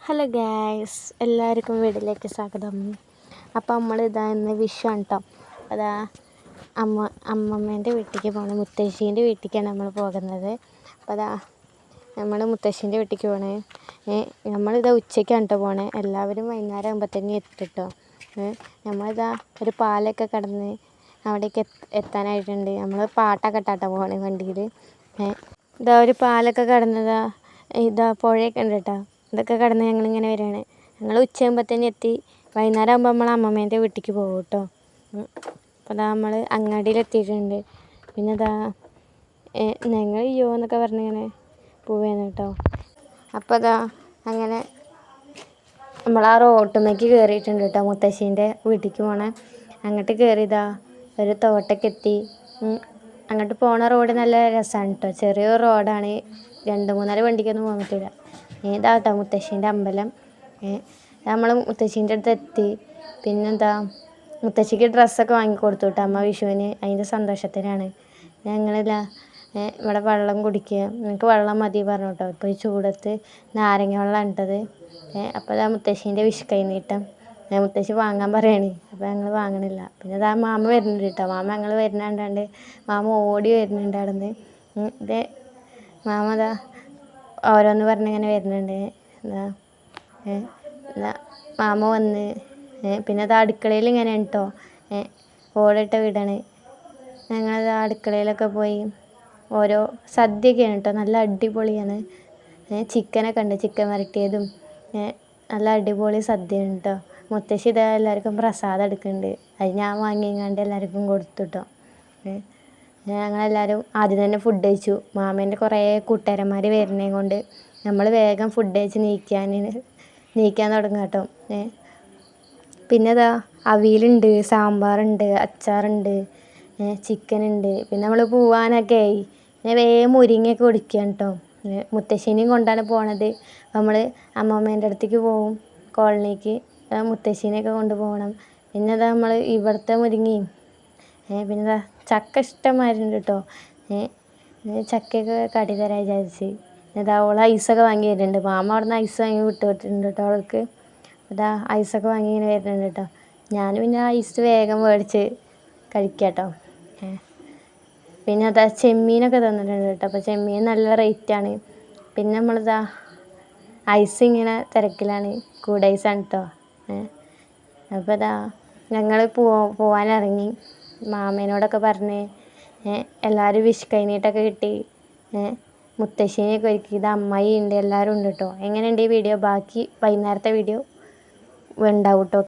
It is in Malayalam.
ഹലോ ഗായ്സ്, എല്ലാവർക്കും വീട്ടിലേക്ക് സ്വാഗതം. അപ്പോൾ നമ്മളിതാ ഇന്ന് വിഷുവാണ് കേട്ടോ. അതാ അമ്മമ്മേൻ്റെ വീട്ടിലേക്ക് പോകണം, മുത്തശ്ശീൻ്റെ വീട്ടിലേക്കാണ് നമ്മൾ പോകുന്നത്. അപ്പോൾ അതാ നമ്മൾ മുത്തശ്ശീൻ്റെ വീട്ടിലേക്ക് പോകണേ. നമ്മളിതാ ഉച്ചയ്ക്കാണ് കേട്ടോ പോകണേ. എല്ലാവരും വൈകുന്നേരം ആകുമ്പോൾ തന്നെ എത്തിട്ടോ. നമ്മളിതാ ഒരു പാലൊക്കെ കടന്ന് അവിടേക്ക് എത്താനായിട്ടുണ്ട്. നമ്മൾ പാട്ടൊക്കെ ഇട്ടാട്ടോ പോകണേ വണ്ടിയിൽ. ഇതാ ഒരു പാലൊക്കെ കടന്നതാ, ഇതാ പുഴയൊക്കെ ഉണ്ട് കേട്ടോ. ഇതൊക്കെ കടന്ന് ഞങ്ങളിങ്ങനെ വരികയാണ്. ഞങ്ങൾ ഉച്ചയാകുമ്പോൾ തന്നെ എത്തി. വൈകുന്നേരം ആകുമ്പോൾ നമ്മൾ അമ്മമ്മേൻ്റെ വീട്ടിലേക്ക് പോകും കേട്ടോ. അപ്പോൾ അതാ നമ്മൾ അങ്ങാടിയിലെത്തിയിട്ടുണ്ട്. പിന്നെ ഇതാ ഞങ്ങൾ യോ എന്നൊക്കെ പറഞ്ഞിങ്ങനെ പോവുകയാണ് കേട്ടോ. അപ്പോൾ അതാ അങ്ങനെ നമ്മൾ ആ റോട്ടുമ്മേക്ക് കയറിയിട്ടുണ്ട് കേട്ടോ. മുത്തശ്ശീൻ്റെ വീട്ടിലേക്ക് പോകണേ. അങ്ങോട്ട് കയറിയതാ ഒരു തോട്ടൊക്കെ എത്തി. അങ്ങോട്ട് പോണ റോഡ് നല്ല രസമാണ് കേട്ടോ. ചെറിയൊരു റോഡാണ്, 2-3 വണ്ടിക്കൊന്നും പോകാൻ പറ്റില്ല. ഇതാട്ടോ മുത്തശ്ശീൻ്റെ അമ്പലം. നമ്മൾ മുത്തശ്ശീൻ്റെ അടുത്ത് എത്തി. പിന്നെന്താ മുത്തശ്ശിക്ക് ഡ്രസ്സൊക്കെ വാങ്ങിക്കൊടുത്തു കേട്ടോ അമ്മ വിഷുവിന്. അതിൻ്റെ സന്തോഷത്തിനാണ് ഞങ്ങളില്ല. ഇവിടെ വെള്ളം കുടിക്കുക, നിങ്ങൾക്ക് വെള്ളം മതി പറഞ്ഞു കേട്ടോ. ഇപ്പോൾ ഈ ചൂടത്ത് നാരങ്ങ വെള്ളം ഇട്ടത്. അപ്പോൾ അതാ മുത്തശ്ശീൻ്റെ വിഷു കൈനീട്ടം. മുത്തശ്ശി വാങ്ങാൻ പറയുകയാണ്. അപ്പോൾ ഞങ്ങൾ വാങ്ങണില്ല. പിന്നെ അതാ മാമ വരുന്നുണ്ട് കേട്ടോ. മാമ ഞങ്ങൾ വരുന്നുണ്ടാണ്ട് മാമ ഓടി വരുന്നുണ്ട് അവിടെ നിന്ന്. ഇത് മാമ അതാ ഓരോന്ന് പറഞ്ഞിങ്ങനെ വരുന്നുണ്ട്. എന്താ മാമ വന്ന് പിന്നെ അത് അടുക്കളയിൽ ഇങ്ങനെയാണ് കേട്ടോ. ഓടിട്ട വീടാണ്. ഞങ്ങളത് അടുക്കളയിലൊക്കെ പോയി ഓരോ സദ്യയൊക്കെയാണ് കേട്ടോ. നല്ല അടിപൊളിയാണ്. ചിക്കനൊക്കെ ഉണ്ട്, ചിക്കൻ വരട്ടിയതും നല്ല അടിപൊളി സദ്യയാണ് കേട്ടോ. മുത്തശ്ശി ഇതാ എല്ലാവർക്കും പ്രസാദം എടുക്കുന്നുണ്ട്. അത് ഞാൻ വാങ്ങിങ്ങാണ്ട് എല്ലാവർക്കും കൊടുത്തു കേട്ടോ. ഞങ്ങളെല്ലാവരും ആദ്യം തന്നെ ഫുഡ് കഴിച്ചു. മാമേൻ്റെ കുറേ കൂട്ടുകാരന്മാർ വരുന്നതും കൊണ്ട് നമ്മൾ വേഗം ഫുഡ് കഴിച്ച് നീക്കാൻ തുടങ്ങുക കേട്ടോ. പിന്നെ അതാ അവിയലുണ്ട്, സാമ്പാറുണ്ട്, അച്ചാറുണ്ട്, ചിക്കനുണ്ട്. പിന്നെ നമ്മൾ പോവാനൊക്കെ ആയി. പിന്നെ വേഗം മുരിങ്ങയൊക്കെ ഒടിക്കുകയാണ് കേട്ടോ. മുത്തശ്ശീനെയും കൊണ്ടാണ് പോണത്. നമ്മൾ അമ്മമ്മേൻ്റെ അടുത്തേക്ക് പോവും, കോളനിക്ക്. മുത്തശ്ശീനെയൊക്കെ കൊണ്ടുപോകണം. പിന്നെ അതാ നമ്മൾ ഇവിടുത്തെ മുരിങ്ങയും പിന്നെ അതാ ചക്ക ഇഷ്ടമായിരുന്നു കേട്ടോ. ചക്കയൊക്കെ കടി തരാൻ വിചാരിച്ച് ഇതാ അവൾ ഐസൊക്കെ വാങ്ങി വരുന്നുണ്ട്. മാമ അവിടെ നിന്ന് ഐസ് വാങ്ങി വിട്ടിട്ടുണ്ട് കേട്ടോ അവൾക്ക്. ഇതാ ഐസൊക്കെ വാങ്ങി ഇങ്ങനെ വരുന്നുണ്ട് കേട്ടോ. ഞാൻ പിന്നെ ഐസ് വേഗം മേടിച്ച് കഴിക്കാം കേട്ടോ. പിന്നെ അതാ ചെമ്മീനൊക്കെ തന്നിട്ടുണ്ട് കേട്ടോ. അപ്പോൾ ചെമ്മീൻ നല്ല റേറ്റാണ്. പിന്നെ നമ്മളിതാ ഐസ് ഇങ്ങനെ തിരക്കിലാണ്. കൂടെ ഐസാണ് കേട്ടോ. അപ്പോൾ ഇതാ ഞങ്ങൾ പോവാനിറങ്ങി. മാമേനോടൊക്കെ പറഞ്ഞ് എല്ലാവരും വിഷു കൈനീട്ടൊക്കെ കിട്ടി. മുത്തശ്ശീനെയൊക്കെ ഒരുക്കി. ഇത് അമ്മായി ഉണ്ട്, എല്ലാവരും ഉണ്ട് കേട്ടോ. എങ്ങനെയുണ്ട് ഈ വീഡിയോ? ബാക്കി വൈകുന്നേരത്തെ വീഡിയോ ഉണ്ടാവും കേട്ടോ.